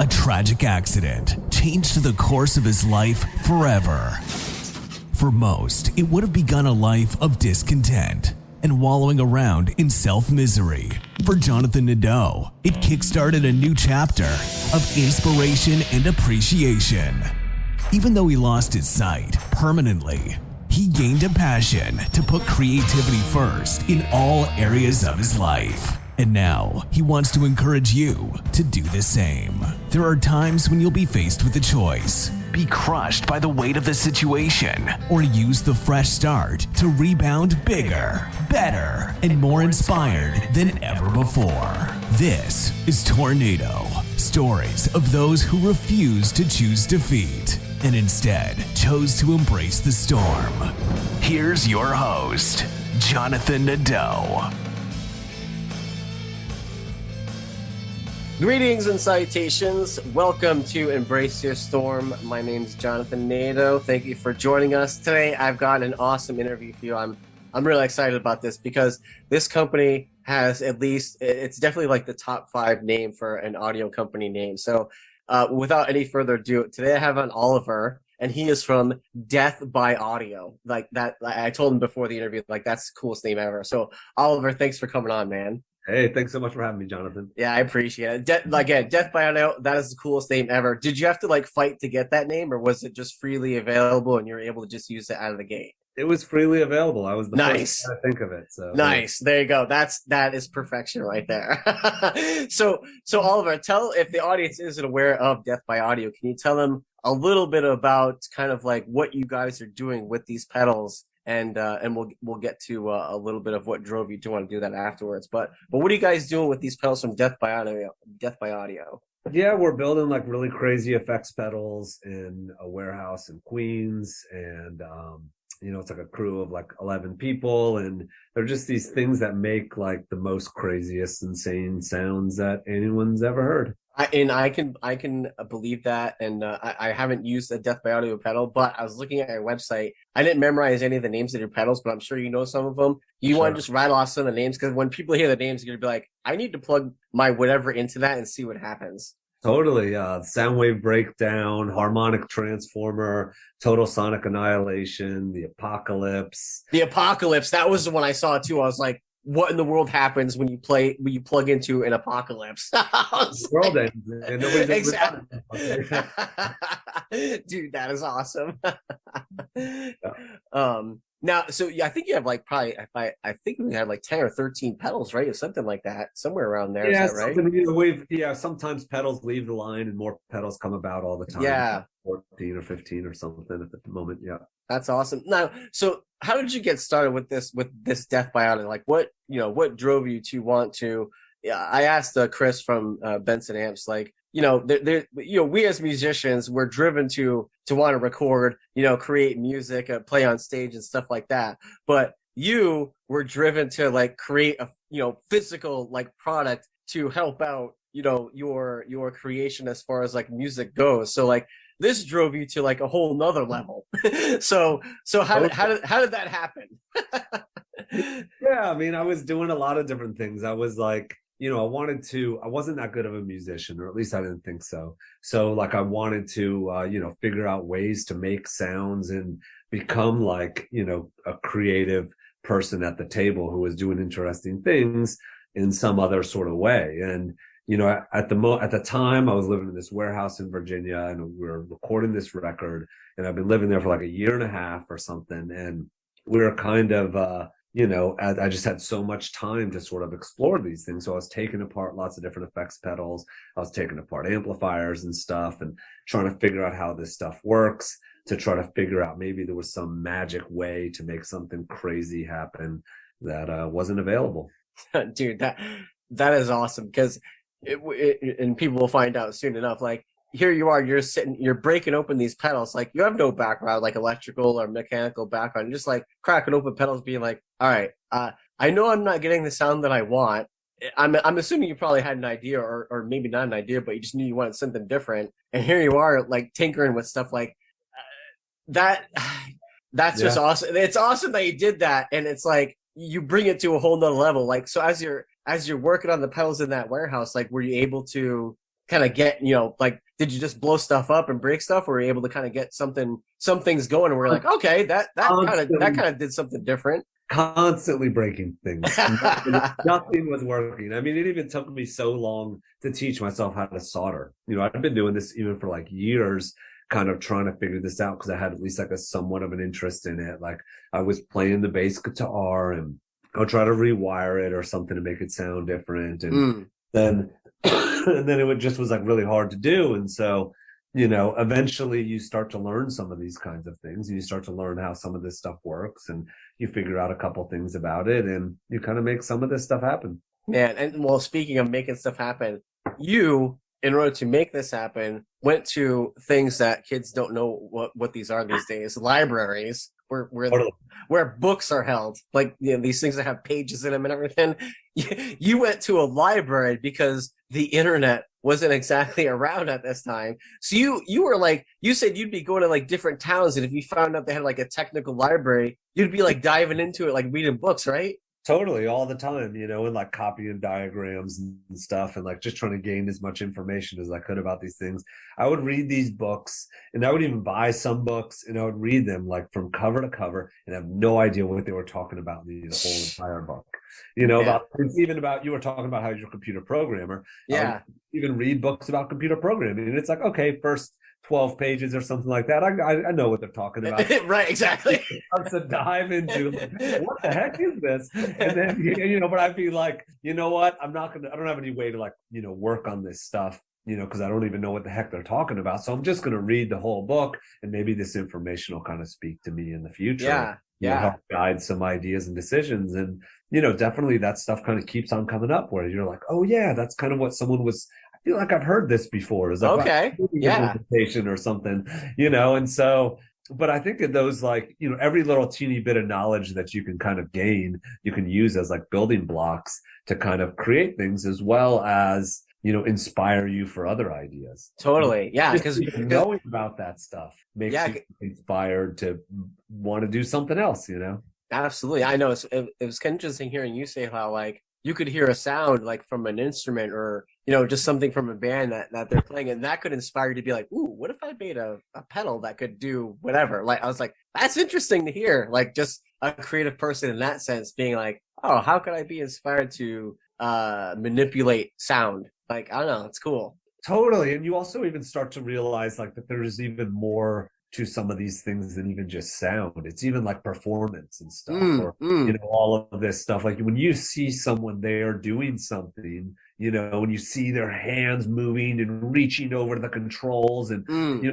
A tragic accident changed the course of his life forever. For most, it would have begun a life of discontent and wallowing around in self-misery. For Jonathan Nadeau, it kickstarted a new chapter of inspiration and appreciation. Even though he lost his sight permanently, he gained a passion to put creativity first in all areas of his life. And now, he wants to encourage you to do the same. There are times when you'll be faced with a choice. Be crushed by the weight of the situation, or use the fresh start to rebound bigger, better, and more inspired than ever before. This is Tornado, stories of those who refuse to choose defeat and instead chose to embrace the storm. Here's your host, Jonathan Nadeau. Greetings and salutations. Welcome to Embrace Your Storm. My name is Jonathan Nadeau. Thank you for joining us. Today, I've got an awesome interview for you. I'm really excited about this because this company has it's definitely like the top 5 name for an audio company name. So without any further ado, today I have on Oliver, and he is from Death by Audio. Like that, I told him before the interview, like that's the coolest name ever. So Oliver, thanks for coming on, man. Hey, thanks so much for having me, Jonathan. Yeah, I appreciate it. Death by Audio, that is the coolest name ever. Did you have to fight to get that name, or was it just freely available and you were able to just use it out of the gate? It was freely available. I was the first to think of it. So nice. There you go. That is perfection right there. So Oliver, if the audience isn't aware of Death by Audio, can you tell them a little bit about kind of like what you guys are doing with these pedals? And we'll get to a little bit of what drove you to want to do that afterwards. But what are you guys doing with these pedals from Death by Audio? Yeah, we're building like really crazy effects pedals in a warehouse in Queens, and it's like a crew of like 11 people, and they're just these things that make like the most craziest, insane sounds that anyone's ever heard. I can believe that, and I haven't used a Death by Audio pedal, but I was looking at your website. I didn't memorize any of the names of your pedals, but I'm sure you know some of them. You want to just rattle off some of the names, because when people hear the names, they're gonna be like, I need to plug my whatever into that and see what happens. Totally. Sound wave breakdown, harmonic transformer, total sonic annihilation, the apocalypse. The apocalypse. That was the one I saw too. I was like, what in the world happens when you plug into an apocalypse? The world ends and nobody's exactly. Dude, that is awesome. Yeah. Now, so yeah, I think you have like probably I think we had like 10 or 13 pedals, right? Or something like that, somewhere around there. Yeah, is that right? Sometimes pedals leave the line and more pedals come about all the time. Yeah. 14 or 15 or something at the moment. Yeah. That's awesome. Now, so how did you get started with this Death by Audio? Like what drove you to want to? Yeah, I asked Chris from Benson Amps, like, we as musicians, we're driven to want to record, create music, play on stage and stuff like that. But you were driven to like create a, physical like product to help out, your creation as far as like music goes. So like this drove you to like a whole nother level. So how did that happen? Yeah, I mean, I was doing a lot of different things. I was like, I wasn't that good of a musician, or at least I didn't think so. So like I wanted to, figure out ways to make sounds and become like, a creative person at the table who was doing interesting things in some other sort of way. And, at the time I was living in this warehouse in Virginia, and we were recording this record, and I've been living there for like a year and a half or something. And we were kind of, I just had so much time to sort of explore these things. So I was taking apart lots of different effects pedals. I was taking apart amplifiers and stuff and trying to figure out how this stuff works, to try to figure out maybe there was some magic way to make something crazy happen that wasn't available. Dude, that is awesome, because and people will find out soon enough, like, here you are, you're breaking open these pedals, like you have no background, like electrical or mechanical background. You're just like cracking open pedals, being like, all right, I know I'm not getting the sound that I want. I'm assuming you probably had an idea, or maybe not an idea, but you just knew you wanted something different. And here you are, like tinkering with stuff like that. That's just awesome. It's awesome that you did that, and it's like you bring it to a whole nother level. Like, so as you're working on the pedals in that warehouse, like, were you able to kind of get, like, did you just blow stuff up and break stuff, or were you able to kind of get some things going and we're like, okay, that kind of did something different? Constantly breaking things. Nothing was working. I mean, it even took me so long to teach myself how to solder. I've been doing this even for like years, kind of trying to figure this out because I had at least like a somewhat of an interest in it. Like I was playing the bass guitar and I'll try to rewire it or something to make it sound different. And then it just was like really hard to do. And so, eventually you start to learn some of these kinds of things and you start to learn how some of this stuff works and you figure out a couple things about it and you kind of make some of this stuff happen. Man, and well, speaking of making stuff happen, you, in order to make this happen, went to things that kids don't know what these are these days, libraries, where books are held, like these things that have pages in them and everything. You went to a library because the internet wasn't exactly around at this time. So you were like, you said you'd be going to like different towns, and if you found out they had like a technical library, you'd be like diving into it, like reading books, right? Totally, all the time, and like copying diagrams and stuff and like just trying to gain as much information as I could about these things. I would read these books and I would even buy some books and I would read them like from cover to cover and have no idea what they were talking about in the whole entire book. About you were talking about how you're a computer programmer. Yeah. Even read books about computer programming and it's like, okay, first 12 pages or something like that. I know what they're talking about. Right, exactly. To dive into what the heck is this? And then, but I'd be like, you know what? I don't have any way to like, work on this stuff, because I don't even know what the heck they're talking about. So I'm just going to read the whole book and maybe this information will kind of speak to me in the future. Yeah. Help guide some ideas and decisions. And, definitely that stuff kind of keeps on coming up where you're like, oh yeah, that's kind of what someone was. I feel like I've heard this before. Is like okay, yeah, or something, and so. But I think of those like every little teeny bit of knowledge that you can kind of gain, you can use as like building blocks to kind of create things as well as inspire you for other ideas. Totally, yeah, because knowing about that stuff makes you inspired to want to do something else. Absolutely, I know. It was kind of interesting hearing you say how like you could hear a sound like from an instrument or just something from a band that they're playing, and that could inspire you to be like, ooh, what if I made a pedal that could do whatever? Like I was like, that's interesting to hear. Like just a creative person in that sense being like, oh, how could I be inspired to manipulate sound? Like, I don't know, it's cool. Totally. And you also even start to realize like that there's even more to some of these things than even just sound. It's even like performance and stuff or all of this stuff. Like when you see someone there doing something, when you see their hands moving and reaching over the controls and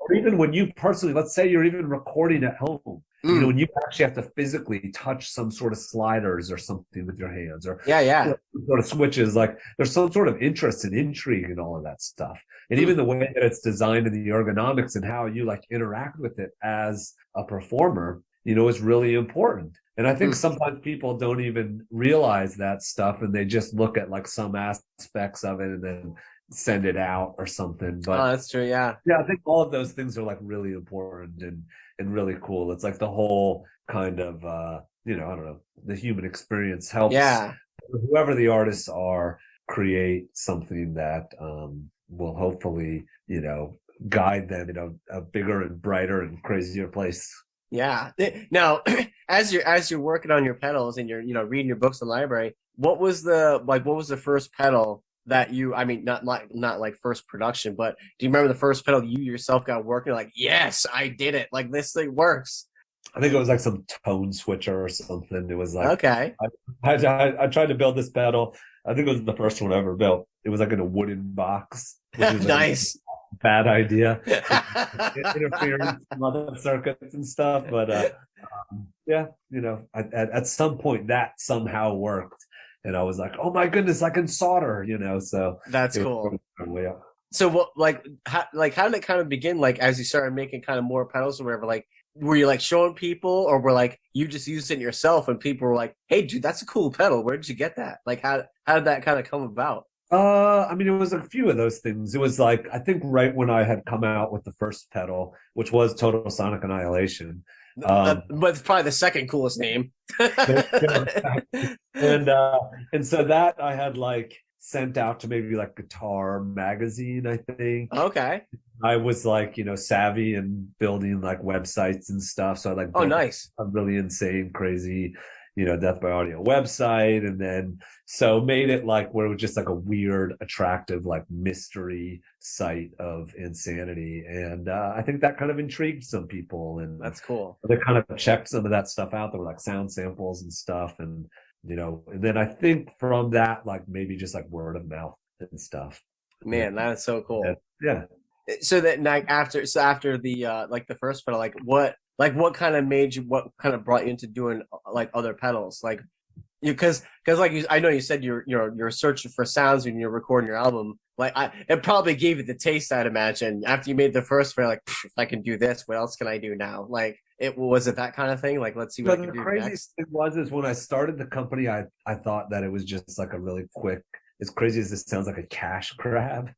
or even when you personally, let's say you're even recording at home, when you actually have to physically touch some sort of sliders or something with your hands or sort of switches, like there's some sort of interest and intrigue in all of that stuff. And even the way that it's designed and the ergonomics and how you like interact with it as a performer, is really important. And I think sometimes people don't even realize that stuff and they just look at like some aspects of it and then send it out or something. But that's true. Yeah. Yeah. I think all of those things are like really important and really cool. It's like the whole kind of, I don't know, the human experience helps whoever the artists are create something that will hopefully, guide them in a bigger and brighter and crazier place. Yeah. Now, as you're working on your pedals and you're reading your books in the library, what was the first pedal that you? I mean, not like first production, but do you remember the first pedal you yourself got working? Like, yes, I did it. Like this thing works. I think it was like some tone switcher or something. It was like okay. I tried to build this pedal. I think it was the first one I ever built. It was like in a wooden box. Which is nice. Bad idea. Interference from other circuits and stuff, but at some point that somehow worked, and I was like, oh my goodness, I can solder, So that's cool. So what, how did it kind of begin? Like as you started making kind of more pedals or whatever, like were you like showing people, or were like you just used it yourself, and people were like, hey, dude, that's a cool pedal. Where did you get that? Like how did that kind of come about? I mean, it was a few of those things. It was like, I think right when I had come out with the first pedal, which was Total Sonic Annihilation. But it's probably the second coolest name. And so that I had like sent out to maybe like Guitar Magazine, I think. Okay. I was like, savvy and building like websites and stuff. So I like Oh, built nice. a really insane, crazy, Death by Audio website. And then so made it like where it was just like a weird, attractive, like mystery site of insanity. And I think that kind of intrigued some people. And That's cool. they kind of checked some of that stuff out. There were like sound samples and stuff. And, and then I think from that, like maybe just like word of mouth and stuff. Man, that is so cool. Yeah. So that like after the like the first pedal, what kind of made you, what kind of brought you into doing like other pedals, like you, because like I know you said you're searching for sounds when you're recording your album. Like it probably gave you the taste, I'd imagine, after you made the first pedal. Like, if I can do this, what else can I do now? Like was it that kind of thing? Like, let's see what I can do next. The craziest thing was when I started the company, I thought that it was just like a really quick, as crazy as this sounds, like a cash grab.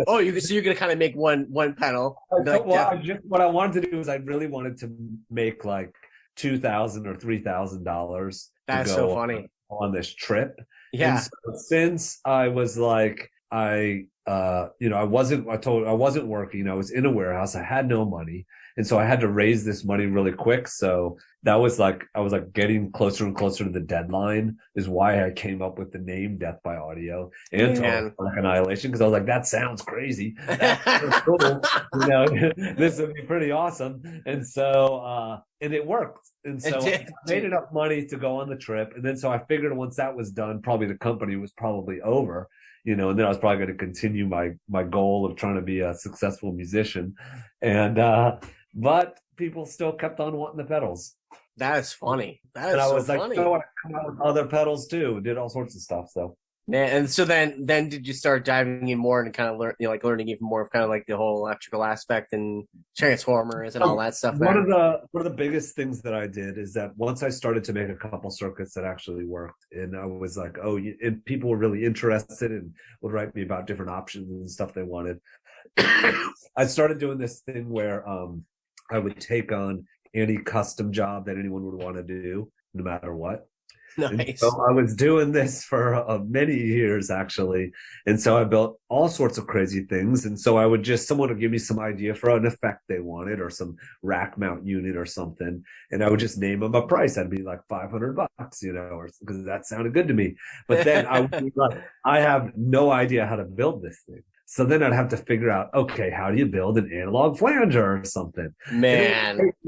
Oh, so you're gonna kind of make one pedal. Like, what I wanted to do is I really wanted to make like $2,000 or $3,000. That's so funny on this trip. Yeah. And so since I was like, I wasn't working. I was in a warehouse. I had no money. And so I had to raise this money really quick. So that was like, I was like getting closer and closer to the deadline, is why I came up with the name Death by Audio and Total Annihilation. Cause I was like, that sounds crazy. That's cool. This would be pretty awesome. And so, and it worked. And so I made enough money to go on the trip. And then, so I figured once that was done, probably the company was probably over. And then I was probably going to continue my goal of trying to be a successful musician. And, but people still kept on wanting the pedals. That is funny. That is and I was so like, funny. I want to come out with other pedals too. Did all sorts of stuff. So. Man, and so then did you start diving in more and kind of learning even more of kind of like the whole electrical aspect and transformers and all that stuff? One of the biggest things that I did is that once I started to make a couple circuits that actually worked, and I was like, and people were really interested and would write me about different options and stuff they wanted. I started doing this thing where I would take on any custom job that anyone would want to do, no matter what. Nice. So I was doing this for many years, actually. And so I built all sorts of crazy things. And so someone would give me some idea for an effect they wanted or some rack mount unit or something. And I would just name them a price. I'd be like $500, or because that sounded good to me. But then I would be like, I have no idea how to build this thing. So then I'd have to figure out, okay, how do you build an analog flanger or something? Man. And it would take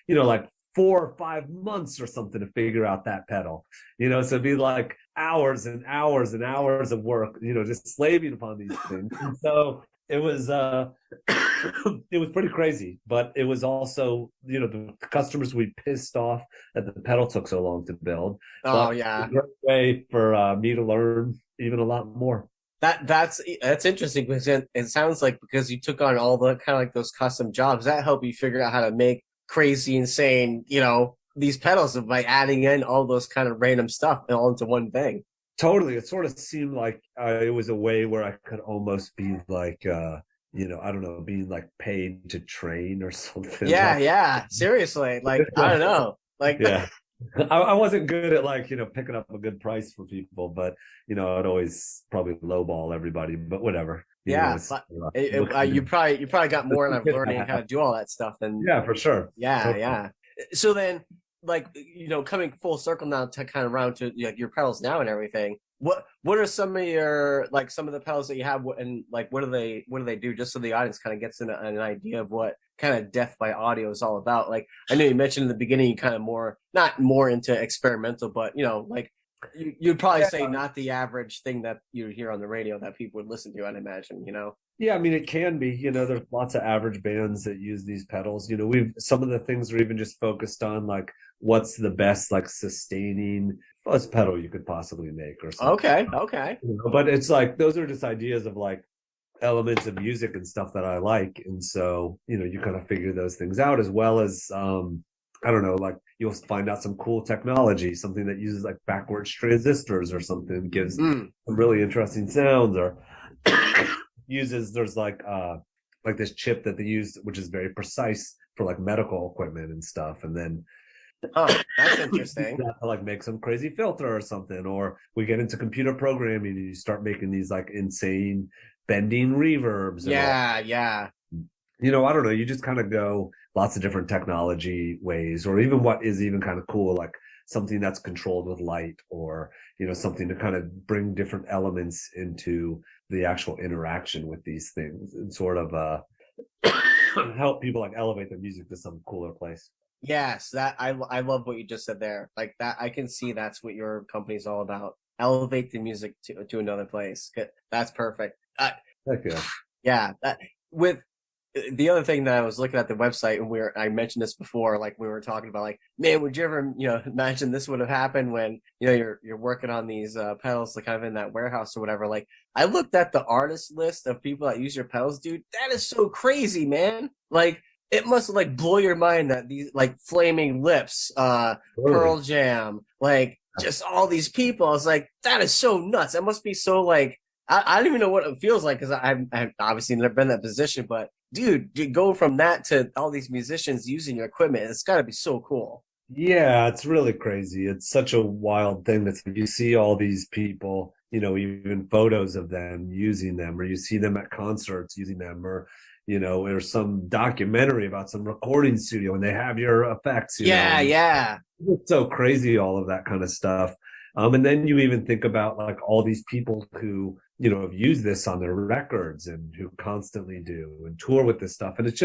me like 4 or 5 months or something to figure out that pedal, so it'd be like hours and hours and hours of work, just slaving upon these things. And so it was, it was pretty crazy, but it was also, the customers would be pissed off that the pedal took so long to build. Oh, yeah. It was a great way for me to learn even a lot more. That's interesting, because it sounds like because you took on all the kind of like those custom jobs, that helped you figure out how to make crazy, insane, these pedals by adding in all those kind of random stuff all into one thing. Totally. It sort of seemed like it was a way where I could almost be like, I don't know, being like paid to train or something. Yeah. Seriously. Like, I don't know. Like, yeah. I wasn't good at picking up a good price for people, but I'd always probably lowball everybody, but whatever. You probably got more out of learning how to do all that stuff than. Yeah, for sure. Yeah. So then, coming full circle now to kind of round to your pedals now and everything. What are some of your some of the pedals that you have, and what do they do, just so the audience kind of gets an idea of what kind of Death by Audio is all about? Like, I know you mentioned in the beginning you kind of not more into experimental, but you'd probably say not the average thing that you hear on the radio that people would listen to, I'd imagine. Yeah, I mean, it can be. There's lots of average bands that use these pedals. Some of the things are even just focused on what's the best sustaining fuzz pedal you could possibly make or something. Okay. But it's those are just ideas of elements of music and stuff that I like, and so you kind of figure those things out, as well as I don't know, you'll find out some cool technology, something that uses backwards transistors or something, gives some really interesting sounds, or there's this chip that they use, which is very precise for medical equipment and stuff. And then Oh, that's interesting. To like make some crazy filter or something, or we get into computer programming and you start making these like insane bending reverbs and all. Yeah, yeah. I don't know, you just kind of go lots of different technology ways, or even what is even kind of cool, like something that's controlled with light, or something to kind of bring different elements into the actual interaction with these things and sort of help people like elevate their music to some cooler place. Yes, that I love what you just said there. Like that, I can see that's what your company's all about. Elevate the music to another place. That's perfect. Heck yeah. Yeah, with the other thing that I was looking at the website, and I mentioned this before, like we were talking about, like, man, would you ever, imagine this would have happened when, you're working on these pedals, like kind of in that warehouse or whatever. Like, I looked at the artist list of people that use your pedals, dude. That is so crazy, man. Like, it must like blow your mind that these like Flaming Lips, Pearl Jam, like just all these people. I was like, that is so nuts. That must be so like, I don't even know what it feels like, because I've obviously never been in that position, but dude, you go from that to all these musicians using your equipment. It's got to be so cool. Yeah, it's really crazy. It's such a wild thing that you see all these people, even photos of them using them, or you see them at concerts using them, or there's some documentary about some recording studio and they have your effects. Yeah. It's so crazy, all of that kind of stuff. And then you even think about like all these people who, have used this on their records and who constantly do and tour with this stuff. And it's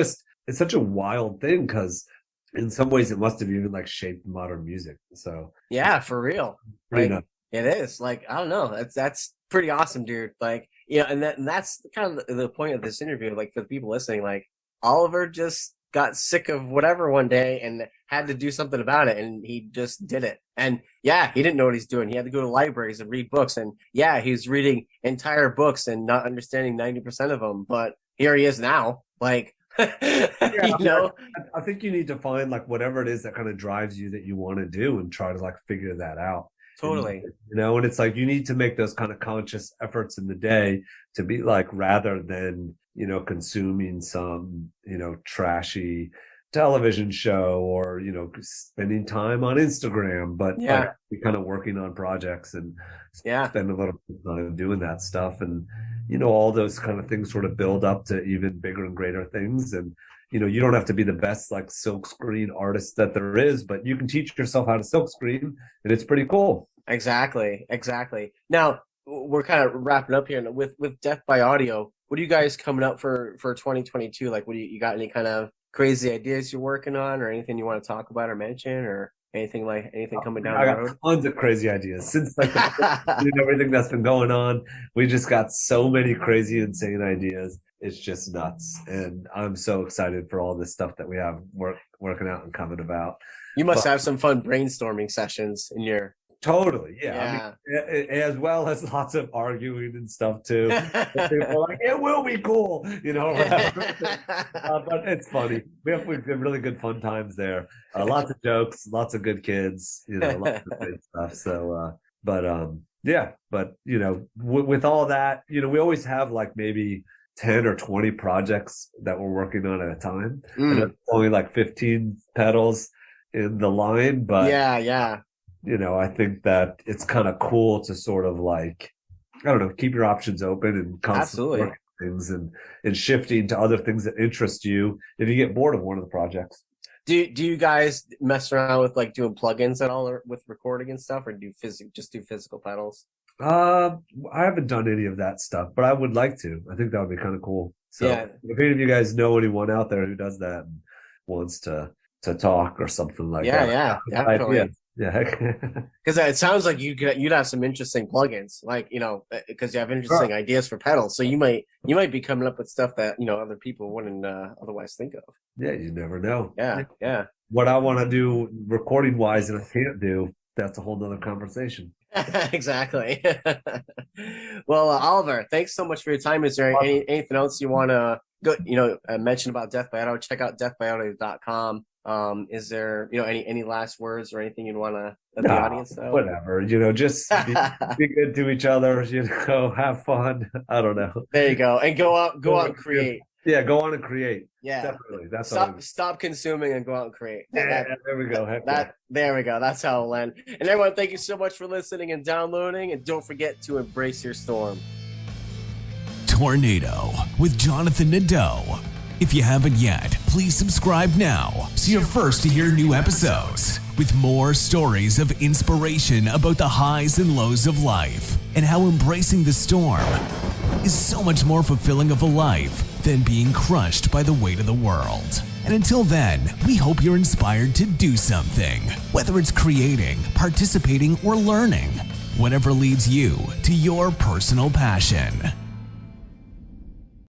such a wild thing, because in some ways it must have even like shaped modern music. So yeah, for real. Like, it is like, I don't know. That's pretty awesome, dude. Like, and that's kind of the point of this interview. Like, for the people listening, like, Oliver just got sick of whatever one day and had to do something about it, and he just did it. And yeah, he didn't know what he's doing. He had to go to libraries and read books, and yeah, he's reading entire books and not understanding 90% of them, but here he is now. Like, I think you need to find like whatever it is that kind of drives you that you want to do, and try to like figure that out. Totally. And it's like you need to make those kind of conscious efforts in the day to be like, rather than consuming some trashy television show, or spending time on Instagram, but like be kind of working on projects and spend a little time doing that stuff. And all those kind of things sort of build up to even bigger and greater things. And you don't have to be the best like silkscreen artist that there is, but you can teach yourself how to silkscreen, and it's pretty cool. Exactly. Now we're kind of wrapping up here with Death by Audio. What are you guys coming up for 2022? Like, what do you got? Any kind of crazy ideas you're working on, or anything you want to talk about or mention, or anything coming down the road? Tons of crazy ideas since like everything that's been going on. We just got so many crazy, insane ideas. It's just nuts, and I'm so excited for all this stuff that we have working out and coming about. You must have some fun brainstorming sessions in your. Totally, yeah. I mean, as well as lots of arguing and stuff too. People are like, it will be cool, but it's funny. We have really good fun times there. Lots of jokes, lots of good kids, lots of good stuff. So, with all that, we always have like maybe 10 or 20 projects that we're working on at a time. And it's only like 15 pedals in the line, but yeah. I think that it's kind of cool to sort of like, I don't know, keep your options open and constantly working things and shifting to other things that interest you if you get bored of one of the projects. Do you guys mess around with like doing plugins at all, or with recording and stuff, or just do physical pedals? I haven't done any of that stuff, but I would like to. I think that wowould be kind of cool. So if any of you guys know anyone out there who does that and wants to talk or something like that. Yeah, definitely. Yeah, because it sounds like you'd have some interesting plugins, like because you have interesting ideas for pedals. So you might be coming up with stuff that other people wouldn't otherwise think of. Yeah, you never know. Yeah. What I want to do recording wise and I can't do, that's a whole nother conversation. Exactly. Well, Oliver, thanks so much for your time. Is there anything else you want to go mention about Death by Audio? Check out deathbyaudio.com. Is there any last words or anything you'd want to let the audience know? Whatever, just be good to each other, have fun. I don't know. There you go. And go out and create. Yeah, go on and create. Yeah, definitely. That's all. Stop consuming and go out and create. Yeah, there we go. There we go. That's how it'll end. And everyone, thank you so much for listening and downloading. And don't forget to embrace your storm. Tornado with Jonathan Nadeau. If you haven't yet, please subscribe now so you're first to hear new episodes with more stories of inspiration about the highs and lows of life and how embracing the storm is so much more fulfilling of a life than being crushed by the weight of the world. And until then, we hope you're inspired to do something, whether it's creating, participating, or learning, whatever leads you to your personal passion.